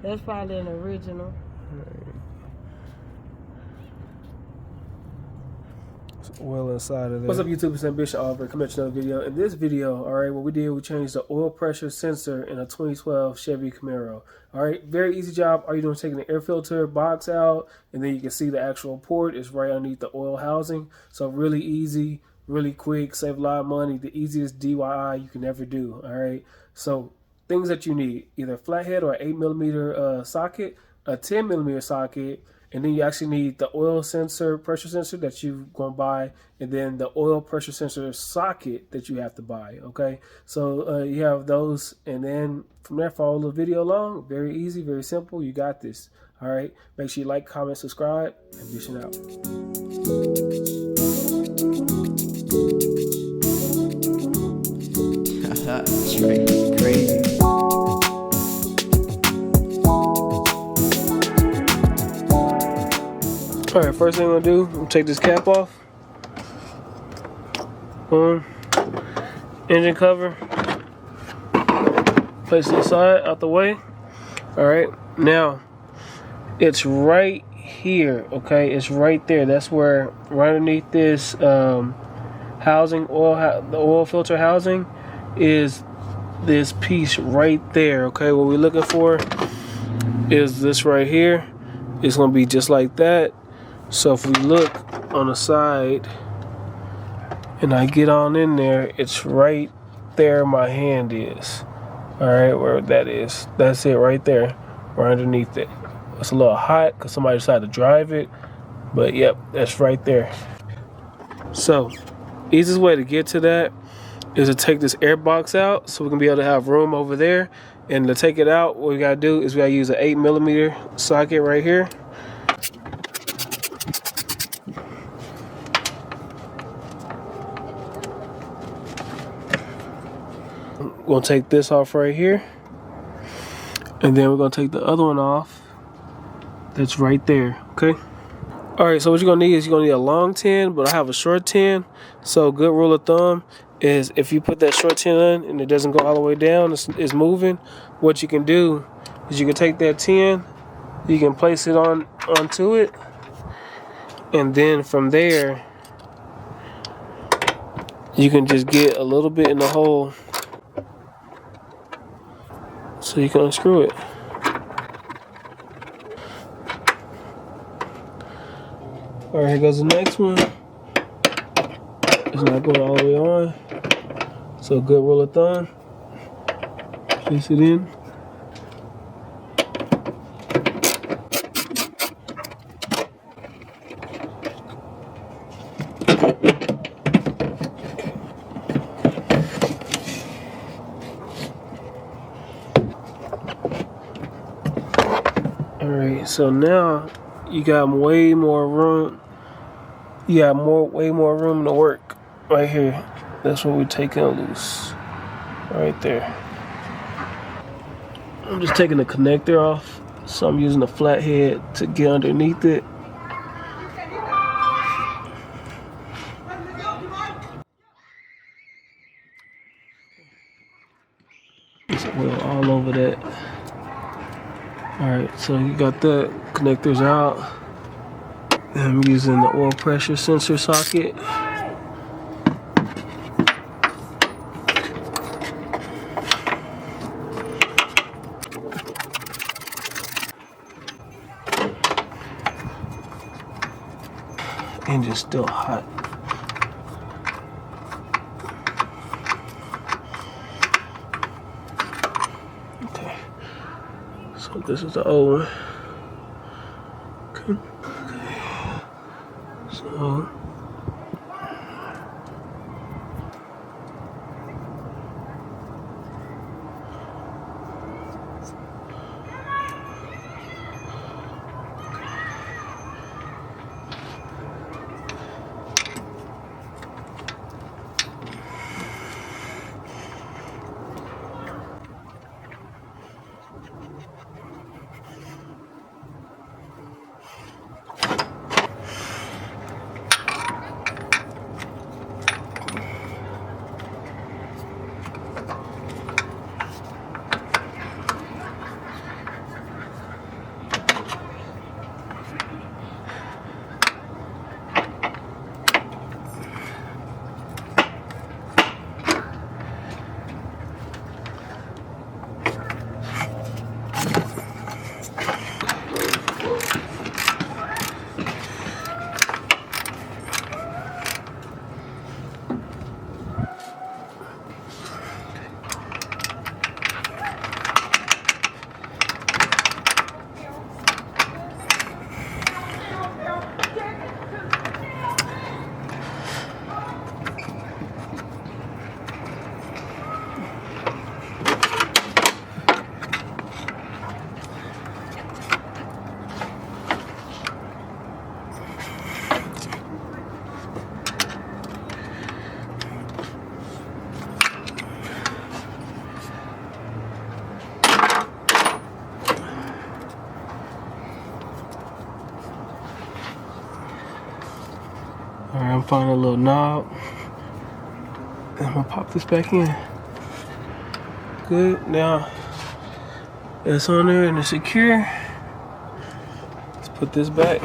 That's probably an original. Oil inside of there. What's up, YouTube? It's Ambition Aubrey coming to another video. In this video, all right, what we did, we changed the oil pressure sensor in a 2012 Chevy Camaro. All right, very easy job. All you're doing is taking the air filter box out, and then you can see the actual port is right underneath the oil housing. So really easy, really quick, save a lot of money. The easiest DIY you can ever do. All right, so things that you need: either a flathead or an 8mm socket, a 10mm socket. And then you actually need the oil sensor, pressure sensor that you're going to buy, and then the oil pressure sensor socket that you have to buy, okay? So you have those, and then from there, follow the video along. Very easy, very simple. You got this, all right? Make sure you like, comment, subscribe, and Ambition out. That's crazy. All right, first thing I'm gonna do, I'm gonna take this cap off. Boom. Engine cover. Place it aside, out the way. All right, now it's right here, okay? It's right there. That's where, right underneath this housing, the oil filter housing, is this piece right there, okay? What we're looking for is this right here. It's gonna be just like that. So if we look on the side and I get on in there, it's right there my hand is. All right, where that is. That's it right there, right underneath it. It's a little hot because somebody decided to drive it, but yep, that's right there. So easiest way to get to that is to take this airbox out so we can be able to have room over there. And to take it out, what we gotta do is we gotta use an 8mm socket right here. We're gonna take this off right here, and then we're gonna take the other one off that's right there, okay? All right, so what you're gonna need is you're gonna need a long tin, but I have a short tin. So good rule of thumb is if you put that short tin on and it doesn't go all the way down, it's moving, what you can do is you can take that tin, you can place it onto it, and then from there you can just get a little bit in the hole so you can unscrew it. All right, here goes the next one. It's not going all the way on. So good rule of thumb. Place it in. Alright, so now you got way more room. You got way more room to work right here. That's what we're taking loose. Right there. I'm just taking the connector off. So I'm using the flathead to get underneath it. There's oil all over that. Alright, so you got the connectors out. I'm using the oil pressure sensor socket. Engine's still hot. Okay. So this is the old one. Okay. So Alright, I'm finding a little knob. And I'm gonna pop this back in. Good. Now it's on there and it's secure. Let's put this back.